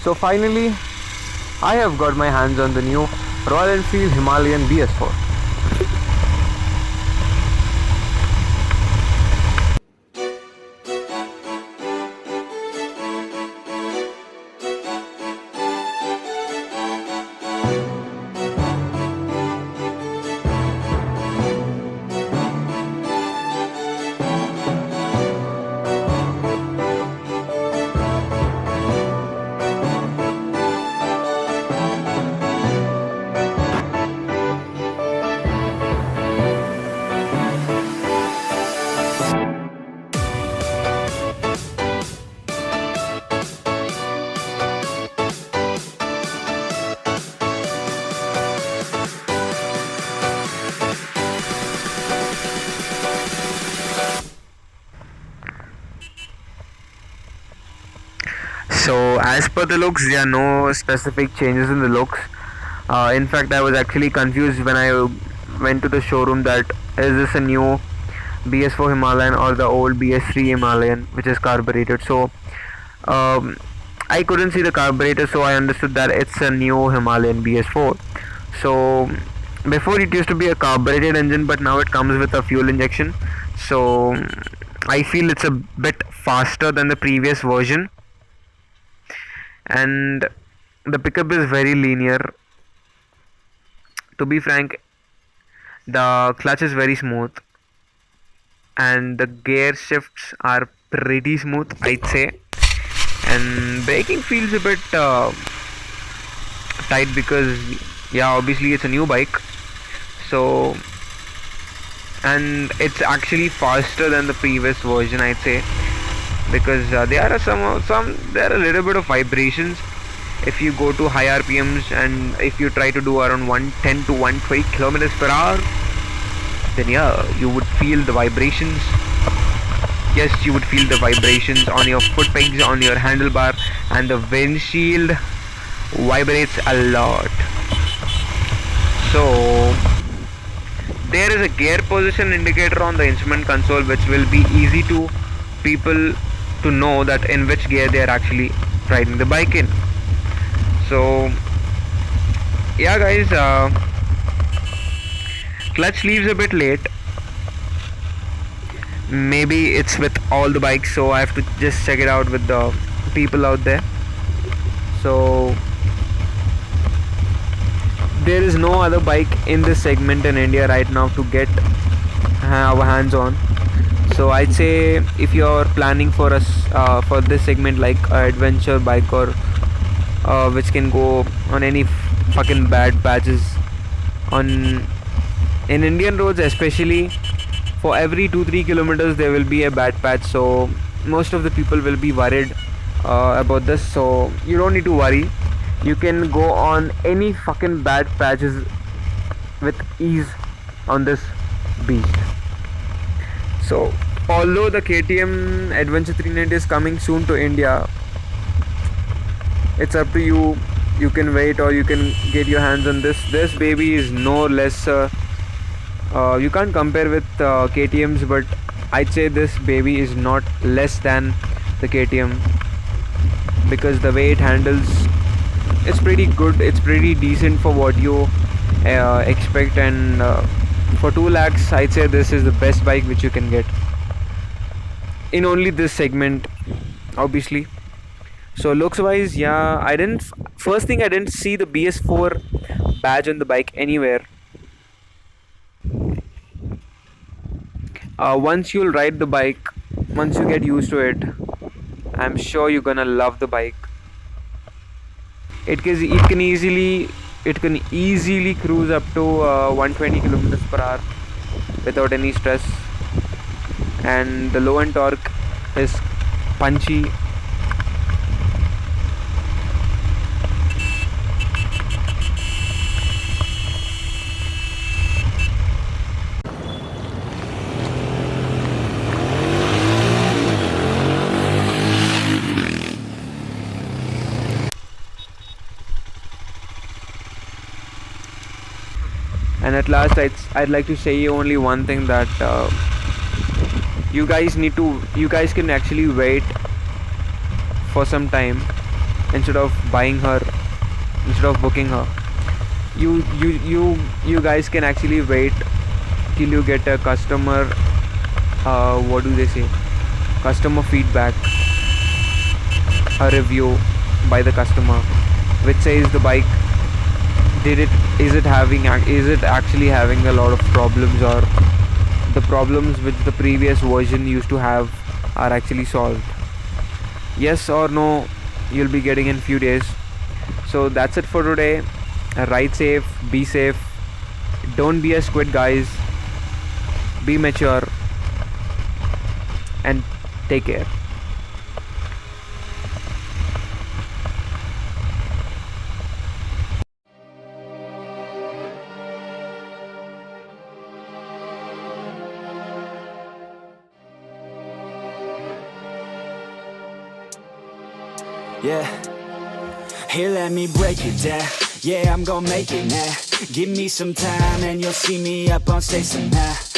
So finally, I have got my hands on the new Royal Enfield Himalayan BS4. So as per the looks, there are no specific changes in the looks. In fact, I was actually confused when I went to the showroom that is this a new BS4 Himalayan or the old BS3 Himalayan, which is carbureted. So um, I couldn't see the carburetor, so I understood that it's a new Himalayan BS4. So before it used to be a carbureted engine, but now it comes with a fuel injection. So I feel it's a bit faster than the previous version, and the pickup is very linear. To be frank, the clutch is very smooth and the gear shifts are pretty smooth, I'd say. And braking feels a bit tight because, yeah, obviously it's a new bike. So, and it's actually faster than the previous version, I'd say, because there are there are a little bit of vibrations if you go to high RPMs, and if you try to do around 110 to 120 kilometers per hour, then yeah, you would feel the vibrations. Yes, you would feel the vibrations on your foot pegs, on your handlebar, and the windshield vibrates a lot. So there is a gear position indicator on the instrument console, which will be easy to people to know that in which gear they are actually riding the bike in. So yeah guys, clutch leaves a bit late. Maybe it's with all the bikes, so I have to just check it out with the people out there. So there is no other bike in this segment in India right now to get our hands on. So I'd say if you're planning for us for this segment, like adventure bike, or which can go on any fucking bad patches on in Indian roads, especially for every 2-3 kilometers there will be a bad patch. So most of the people will be worried about this. So you don't need to worry. You can go on any fucking bad patches with ease on this beast. So although the KTM Adventure 390 is coming soon to India, it's up to you. You can wait or you can get your hands on this. This baby is no less. You can't compare with KTM's, but I'd say this baby is not less than the KTM, because the way it handles, it's pretty good. It's pretty decent for what you expect, and for 2 lakhs I'd say this is the best bike which you can get in only this segment, obviously. So looks wise, yeah, first thing, I didn't see the BS4 badge on the bike anywhere. Once you'll ride the bike, once you get used to it, I'm sure you're gonna love the bike. It can easily cruise up to 120 kilometers per hour without any stress, and the low end torque is punchy. And at last, I'd like to say you only one thing, that you guys can actually wait for some time, instead of buying her, instead of booking her. You guys can actually wait till you get a customer, what do they say, customer feedback, a review by the customer which says the bike is it actually having a lot of problems, or the problems which the previous version used to have are actually solved. Yes or no, you'll be getting in few days. So that's it for today. Ride safe, be safe, don't be a squid, guys. Be mature and take care. Yeah, here let me break it down. Yeah, I'm gonna make it now. Give me some time and you'll see me up on stage somehow.